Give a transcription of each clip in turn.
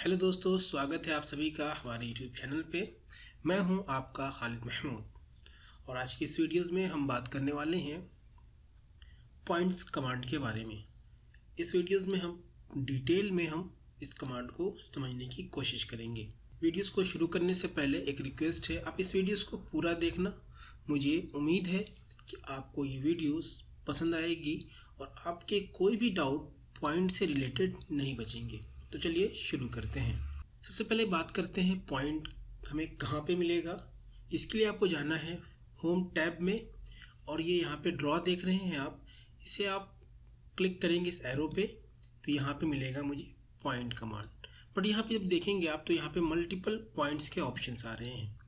Hello दोस्तों, स्वागत है आप सभी का हमारे यूट्यूब चैनल पे। मैं हूं आपका खालिद महमूद और आज की इस वीडियोस में हम बात करने वाले हैं पॉइंट्स कमांड के बारे में। इस वीडियोस में हम डिटेल में इस कमांड को समझने की कोशिश करेंगे। वीडियोस को शुरू करने से पहले एक रिक्वेस्ट है, आप इस वीडियोस को पूरा देखना। मुझे उम्मीद है कि आपको ये वीडियोस पसंद आएगी और आपके कोई भी डाउट पॉइंट से रिलेटेड नहीं बचेंगे। तो चलिए शुरू करते हैं। सबसे पहले बात करते हैं पॉइंट हमें कहाँ पे मिलेगा। इसके लिए आपको जाना है होम टैब में और ये यहाँ पे ड्रॉ देख रहे हैं आप, इसे आप क्लिक करेंगे इस एरो पे तो यहाँ पे मिलेगा मुझे पॉइंट कमांड। बट यहाँ पे जब देखेंगे आप तो यहाँ पे मल्टीपल पॉइंट्स के ऑप्शंस आ रहे हैं।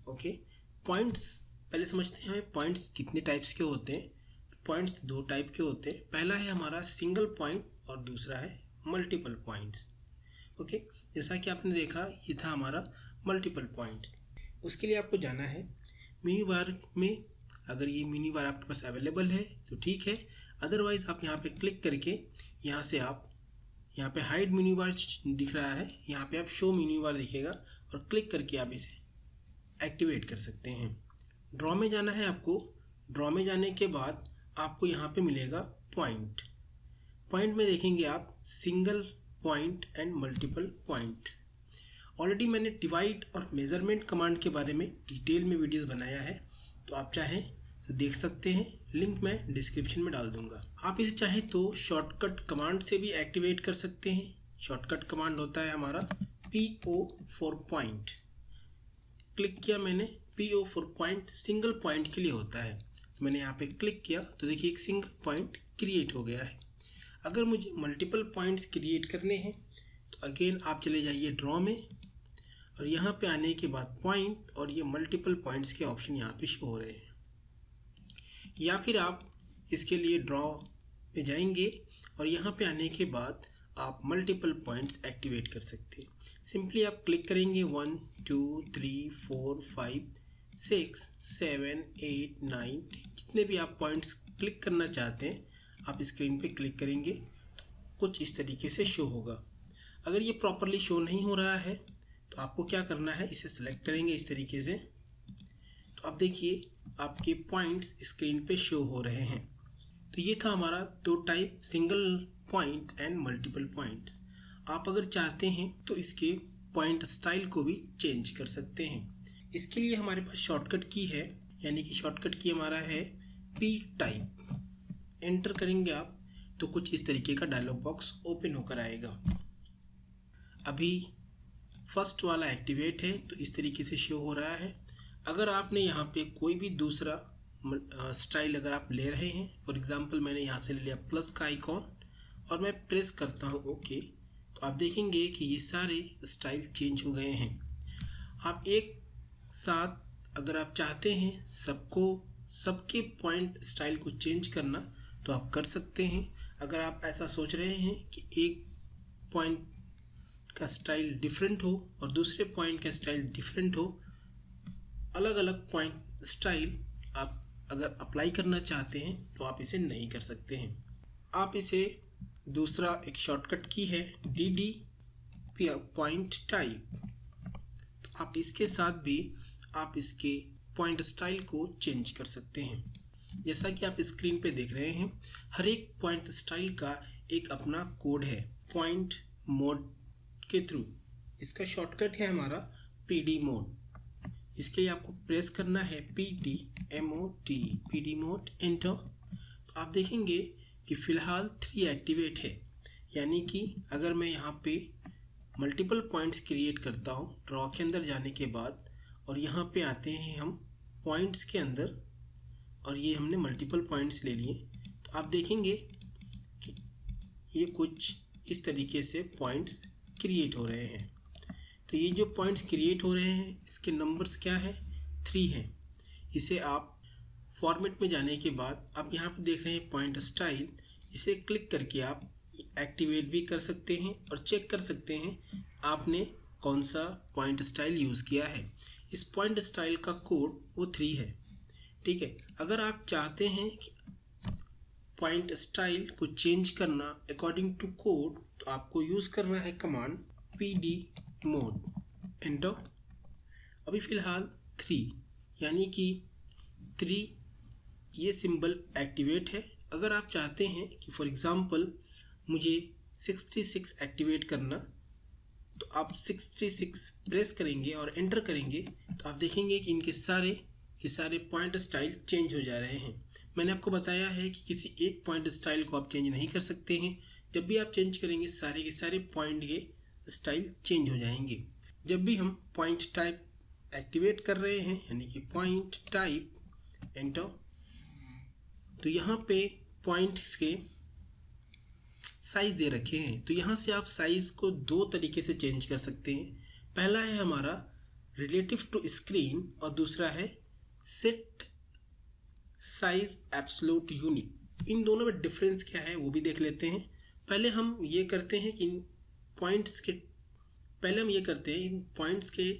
ओके, पॉइंट्स पहले समझते हैं हमें पॉइंट्स कितने टाइप्स के होते हैं। पॉइंट्स दो टाइप के होते हैं। पहला है हमारा सिंगल पॉइंट और दूसरा है मल्टीपल पॉइंट्स। ओके, जैसा कि आपने देखा ये था हमारा मल्टीपल पॉइंट्स। उसके लिए आपको जाना है मिनी बार में। अगर ये मिनी बार आपके पास अवेलेबल है तो ठीक है, अदरवाइज आप यहाँ पे क्लिक करके यहाँ से आप यहाँ पे हाइड मिनी बार दिख रहा है, यहाँ पे आप शो मिनी बार दिखेगा और क्लिक करके आप इसे एक्टिवेट कर सकते हैं। ड्रॉ में जाना है आपको। ड्रॉ में जाने के बाद आपको यहाँ पे मिलेगा पॉइंट। पॉइंट में देखेंगे आप single point and multiple point. Already मैंने डिवाइड और मेजरमेंट कमांड के बारे में डिटेल में वीडियोस बनाया है, तो आप चाहें तो देख सकते हैं। लिंक मैं डिस्क्रिप्शन में डाल दूंगा। आप इसे चाहें तो शॉर्टकट कमांड से भी एक्टिवेट कर सकते हैं। शॉर्टकट कमांड होता है हमारा PO फॉर पॉइंट। क्लिक किया मैंने, PO for point single point के लिए होता है। तो मैंने यहाँ पे क्लिक किया तो देखिए एक सिंगल पॉइंट क्रिएट हो गया है। अगर मुझे मल्टीपल पॉइंट्स क्रिएट करने हैं तो अगेन आप चले जाइए ड्रॉ में और यहाँ पे आने के बाद पॉइंट और ये मल्टीपल पॉइंट्स के ऑप्शन यहाँ पे शो हो रहे हैं। या फिर आप इसके लिए ड्रॉ में जाएंगे और यहाँ पे आने के बाद आप मल्टीपल पॉइंट्स एक्टिवेट कर सकते हैं। सिंपली आप क्लिक करेंगे 1 2 3 4 5 6 7 8 9 जितने भी आप पॉइंट्स क्लिक करना चाहते हैं आप स्क्रीन पे क्लिक करेंगे तो कुछ इस तरीके से शो होगा। अगर ये प्रॉपरली शो नहीं हो रहा है तो आपको क्या करना है, इसे सेलेक्ट करेंगे इस तरीके से तो आप देखिए आपके पॉइंट्स स्क्रीन पे शो हो रहे हैं। तो ये था हमारा दो type, single point and multiple points. आप अगर चाहते हैं तो इसके पॉइंट स्टाइल को भी चेंज कर सकते हैं। इसके लिए हमारे पास शॉर्टकट की है, यानी कि शॉर्टकट की हमारा है P टाइप। एंटर करेंगे आप तो कुछ इस तरीके का डायलॉग बॉक्स ओपन होकर आएगा। अभी फर्स्ट वाला एक्टिवेट है तो इस तरीके से शो हो रहा है। अगर आपने यहाँ पे कोई भी दूसरा स्टाइल अगर आप ले रहे हैं, फॉर एग्जांपल मैंने यहाँ से ले लिया प्लस का आइकॉन और मैं प्रेस करता हूँ ओके, तो आप देखेंगे कि ये सारे स्टाइल चेंज हो गए हैं। आप एक साथ अगर आप चाहते हैं सबके पॉइंट स्टाइल को चेंज करना तो आप कर सकते हैं। अगर आप ऐसा सोच रहे हैं कि एक पॉइंट का स्टाइल डिफरेंट हो और दूसरे पॉइंट का स्टाइल डिफरेंट हो, अलग अलग पॉइंट स्टाइल आप अगर अप्लाई करना चाहते हैं तो आप इसे नहीं कर सकते हैं। आप इसे दूसरा एक शॉर्टकट की है DD पॉइंट टाइप, तो आप इसके साथ भी आप इसके पॉइंट स्टाइल को चेंज कर सकते हैं। जैसा कि आप स्क्रीन पे देख रहे हैं, हर एक पॉइंट स्टाइल का एक अपना कोड है पॉइंट मोड के थ्रू। इसका शॉर्टकट है हमारा PD मोड। इसके लिए आपको प्रेस करना है PD मोड, एंटर। तो आप देखेंगे कि फ़िलहाल 3 एक्टिवेट है, यानी कि अगर मैं यहाँ पे मल्टीपल पॉइंट्स क्रिएट करता हूँ ड्रॉ के अंदर जाने के बाद और यहाँ पे आते हैं हम पॉइंट्स के अंदर और ये हमने मल्टीपल पॉइंट्स ले लिए, तो आप देखेंगे कि ये कुछ इस तरीके से पॉइंट्स क्रिएट हो रहे हैं। तो ये जो पॉइंट्स क्रिएट हो रहे हैं इसके नंबर्स क्या है, 3 हैं। इसे आप फॉर्मेट में जाने के बाद आप यहाँ पे देख रहे हैं पॉइंट स्टाइल, इसे क्लिक करके आप एक्टिवेट भी कर सकते हैं और चेक कर सकते हैं आपने कौन सा पॉइंट स्टाइल यूज़ किया है। इस पॉइंट स्टाइल का कोड वो 3 है, ठीक है। अगर आप चाहते हैं कि पॉइंट स्टाइल को चेंज करना अकॉर्डिंग टू कोड तो आपको यूज़ करना है कमांड PD मोड, एंटर। अभी फ़िलहाल 3 यानी कि 3 ये सिंबल एक्टिवेट है। अगर आप चाहते हैं कि फॉर एग्ज़ाम्पल मुझे 66 एक्टिवेट करना, तो आप 66 प्रेस करेंगे और एंटर करेंगे तो आप देखेंगे कि इनके सारे पॉइंट स्टाइल चेंज हो जा रहे हैं। मैंने आपको बताया है कि किसी एक पॉइंट स्टाइल को आप चेंज नहीं कर सकते हैं। जब भी आप चेंज करेंगे सारे के सारे पॉइंट के स्टाइल चेंज हो जाएंगे। जब भी हम पॉइंट टाइप एक्टिवेट कर रहे हैं यानी कि पॉइंट टाइप, एंटर, तो यहाँ पे पॉइंट्स के साइज दे रखे हैं। तो यहाँ से आप साइज को 2 तरीके से चेंज कर सकते हैं। पहला है हमारा रिलेटिव टू स्क्रीन और दूसरा है सेट साइज एब्सोल्यूट यूनिट। इन दोनों में डिफरेंस क्या है वो भी देख लेते हैं। पहले हम ये करते हैं कि इन पॉइंट्स के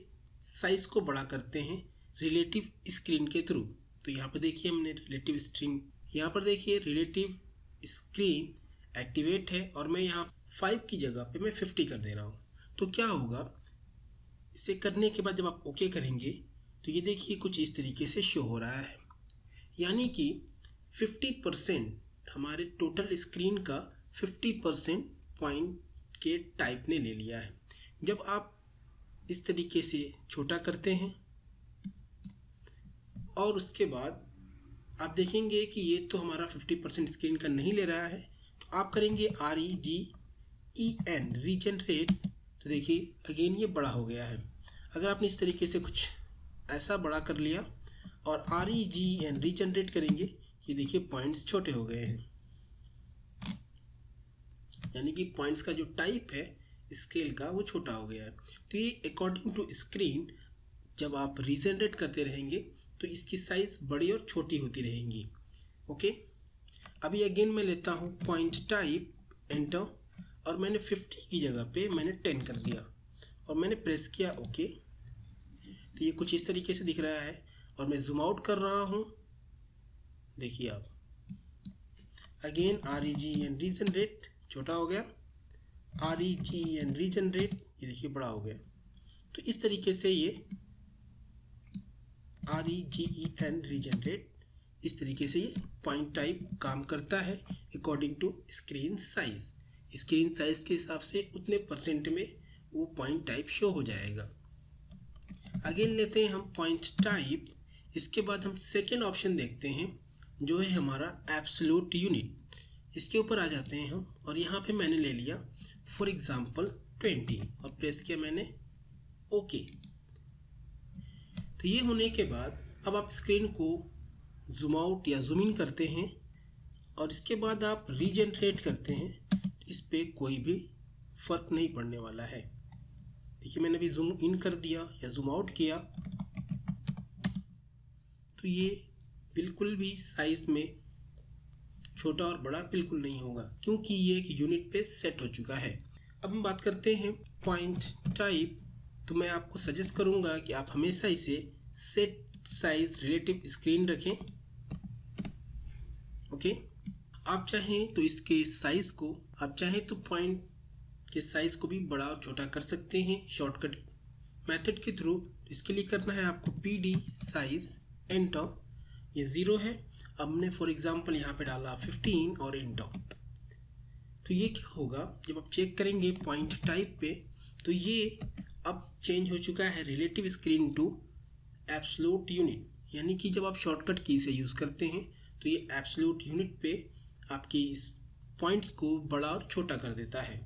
साइज को बड़ा करते हैं रिलेटिव स्क्रीन के थ्रू। तो यहाँ पर देखिए हमने रिलेटिव स्क्रीन एक्टिवेट है और मैं यहाँ 5 की जगह पे मैं 50 कर दे रहा हूँ। तो क्या होगा, इसे करने के बाद जब आप ओके करेंगे तो ये देखिए कुछ इस तरीके से शो हो रहा है, यानी कि 50% हमारे टोटल स्क्रीन का 50% पॉइंट के टाइप ने ले लिया है। जब आप इस तरीके से छोटा करते हैं और उसके बाद आप देखेंगे कि ये तो हमारा 50% स्क्रीन का नहीं ले रहा है, तो आप करेंगे REGEN रीजनरेट, तो देखिए अगेन ये बड़ा हो गया है। अगर आपने इस तरीके से कुछ ऐसा बड़ा कर लिया और REGEN रीजनरेट करेंगे, ये देखिए पॉइंट्स छोटे हो गए हैं, यानी कि पॉइंट्स का जो टाइप है स्केल का वो छोटा हो गया है। तो ये अकॉर्डिंग टू स्क्रीन जब आप रीजनरेट करते रहेंगे तो इसकी साइज बड़ी और छोटी होती रहेंगी। ओके, अभी अगेन मैं लेता हूँ पॉइंट टाइप, एंटर, और मैंने 50 की जगह पे मैंने 10 कर दिया और मैंने प्रेस किया ओके। तो ये कुछ इस तरीके से दिख रहा है और मैं जूम आउट कर रहा हूँ, देखिए आप अगेन REGEN रीजनरेट, छोटा हो गया, REGEN रीजनरेट, ये देखिए बड़ा हो गया। तो इस तरीके से ये REGEN रीजनरेट, इस तरीके से ये पॉइंट टाइप काम करता है according to screen size. Screen size के हिसाब से उतने परसेंट में वो पॉइंट टाइप शो हो जाएगा। अगेन लेते हैं हम पॉइंट टाइप, इसके बाद हम सेकेंड ऑप्शन देखते हैं जो है हमारा एब्सोल्यूट यूनिट। इसके ऊपर आ जाते हैं हम और यहाँ पे मैंने ले लिया फॉर एग्जांपल 20 और प्रेस किया मैंने ओके। तो ये होने के बाद अब आप स्क्रीन को जूम आउट या जूम इन करते हैं और इसके बाद आप रीजनरेट करते हैं, तो इस पर कोई भी फर्क नहीं पड़ने वाला है। देखिए मैंने अभी जूम इन कर दिया या जूम आउट किया तो ये बिल्कुल भी साइज में छोटा और बड़ा बिल्कुल नहीं होगा, क्योंकि ये एक यूनिट पे सेट हो चुका है। अब हम बात करते हैं पॉइंट टाइप। तो मैं आपको सजेस्ट करूंगा कि आप हमेशा इसे सेट साइज रिलेटिव स्क्रीन रखें। ओके, आप चाहें तो इसके साइज को, आप चाहें तो पॉइंट के साइज को भी बड़ा और छोटा कर सकते हैं शॉर्टकट मेथड के थ्रू। इसके लिए करना है आपको PD साइज, एंटर, ये 0 है। अब हमने फॉर एग्जांपल यहाँ पे डाला 15 और एंटर। तो ये क्या होगा, जब आप चेक करेंगे पॉइंट टाइप पे तो ये अब चेंज हो चुका है relative screen to absolute unit, यानी कि जब आप शॉर्टकट की से यूज़ करते हैं तो ये एब्सोल्यूट यूनिट पे आपकी इस पॉइंट्स को बड़ा और छोटा कर देता है।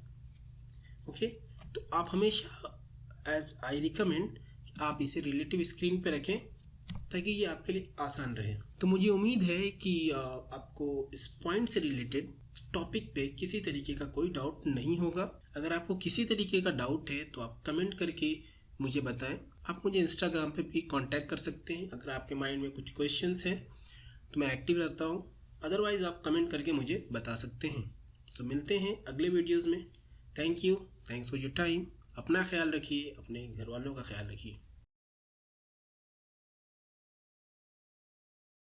ओके, तो आप हमेशा एज आई रिकमेंड आप इसे रिलेटिव स्क्रीन पे रखें ताकि ये आपके लिए आसान रहे। तो मुझे उम्मीद है कि आपको इस पॉइंट से रिलेटेड टॉपिक पे किसी तरीके का कोई डाउट नहीं होगा। अगर आपको किसी तरीके का डाउट है तो आप कमेंट करके मुझे बताएं। आप मुझे इंस्टाग्राम पे भी कांटेक्ट कर सकते हैं। अगर आपके माइंड में कुछ क्वेश्चंस हैं तो मैं एक्टिव रहता हूँ, अदरवाइज़ आप कमेंट करके मुझे बता सकते हैं। तो मिलते हैं अगले वीडियोज़ में। Thank you, thanks for your time. अपना ख्याल रखिए, अपने घर वालों का ख्याल रखिए।